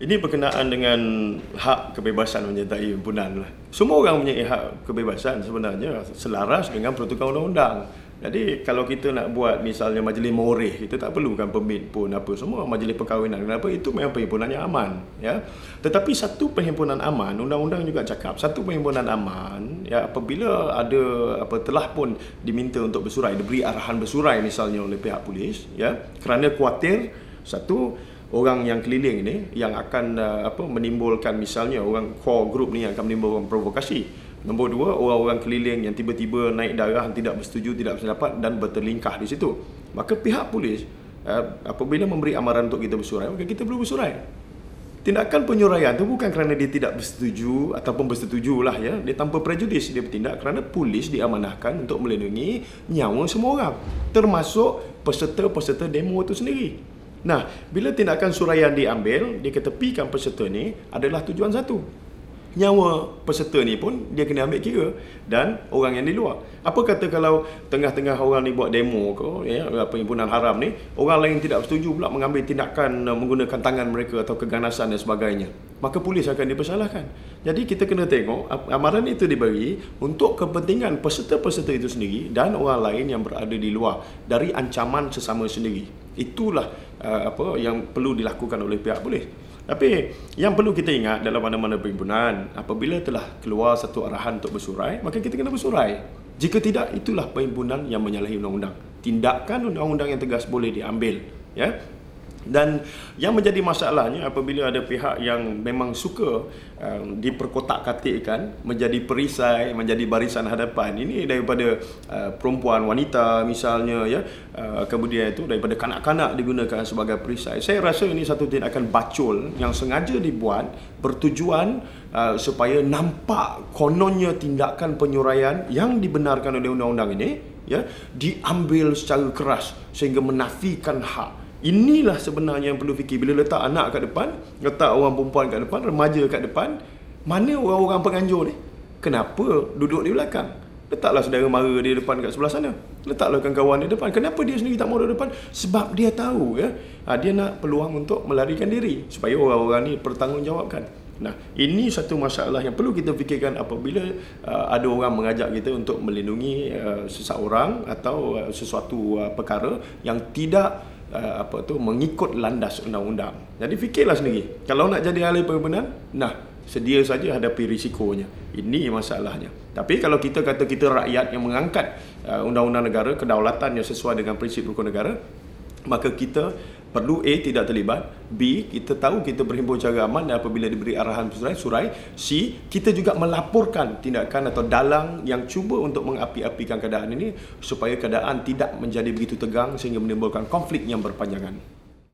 Ini berkenaan dengan hak kebebasan menyertai himpunan lah. Semua orang punya hak kebebasan sebenarnya selaras dengan peraturan undang-undang. Jadi kalau kita nak buat misalnya majlis morih, kita tak perlukan permit pun apa semua, majlis perkahwinan. Kenapa? Itu memang perhimpunan yang aman, ya. Tetapi satu perhimpunan aman, undang-undang juga cakap, satu perhimpunan aman, ya, apabila ada telah pun diminta untuk bersurai, diberi arahan bersurai misalnya oleh pihak polis, ya, kerana khuatir satu orang yang keliling ini yang akan menimbulkan, misalnya orang core group ni yang akan menimbulkan provokasi. Nombor dua, orang-orang keliling yang tiba-tiba naik darah, tidak bersetuju, tidak berpendapat dan bertelingkah di situ. Maka pihak polis apabila memberi amaran untuk kita bersurai, maka kita perlu bersurai. Tindakan penyuraian itu bukan kerana dia tidak bersetuju ataupun bersetuju lah, ya. Dia tanpa prejudis, dia bertindak kerana polis diamanahkan untuk melindungi nyawa semua orang, termasuk peserta-peserta demo itu sendiri. Nah, bila tindakan suraian diambil, diketepikan peserta ni adalah tujuan satu. Nyawa peserta ni pun dia kena ambil kira, dan orang yang di luar. Apa kata kalau tengah-tengah orang ni buat demo ke, ya, perhimpunan haram ni, orang lain tidak setuju pula mengambil tindakan menggunakan tangan mereka atau keganasan dan sebagainya, maka polis akan dipersalahkan. Jadi kita kena tengok amaran itu diberi untuk kepentingan peserta-peserta itu sendiri dan orang lain yang berada di luar dari ancaman sesama sendiri. Itulah yang perlu dilakukan oleh pihak polis. Tapi yang perlu kita ingat dalam mana-mana perhimpunan, apabila telah keluar satu arahan untuk bersurai, maka kita kena bersurai. Jika tidak, itulah perhimpunan yang menyalahi undang-undang. Tindakan undang-undang yang tegas boleh diambil, ya. Dan yang menjadi masalahnya apabila ada pihak yang memang suka diperkotak-katikkan menjadi perisai, menjadi barisan hadapan. Ini daripada perempuan, wanita misalnya, ya, kemudian itu daripada kanak-kanak digunakan sebagai perisai. Saya rasa ini satu tindakan bacol yang sengaja dibuat bertujuan supaya nampak kononnya tindakan penyuraian yang dibenarkan oleh undang-undang ini, ya, diambil secara keras sehingga menafikan hak. Inilah sebenarnya yang perlu fikir. Bila letak anak kat depan, letak orang perempuan kat depan, remaja kat depan, mana orang-orang penganjur ni? Kenapa duduk di belakang? Letaklah saudara mara dia depan kat sebelah sana. Letaklah kawan-kawan dia depan. Kenapa dia sendiri tak mau duduk depan? Sebab dia tahu, ya, dia nak peluang untuk melarikan diri supaya orang-orang ni bertanggungjawabkan. Nah, ini satu masalah yang perlu kita fikirkan apabila ada orang mengajak kita untuk melindungi seseorang atau sesuatu perkara yang tidak mengikut landas undang-undang. Jadi fikirlah sendiri. Kalau nak jadi ahli perhimpunan, sedia saja hadapi risikonya. Ini masalahnya. Tapi kalau kita kata kita rakyat yang mengangkat undang-undang negara, kedaulatan yang sesuai dengan prinsip rukun negara, maka kita perlu A, tidak terlibat. B, kita tahu kita berhimpun secara aman dan apabila diberi arahan surai. C, kita juga melaporkan tindakan atau dalang yang cuba untuk mengapi-apikan keadaan ini supaya keadaan tidak menjadi begitu tegang sehingga menimbulkan konflik yang berpanjangan.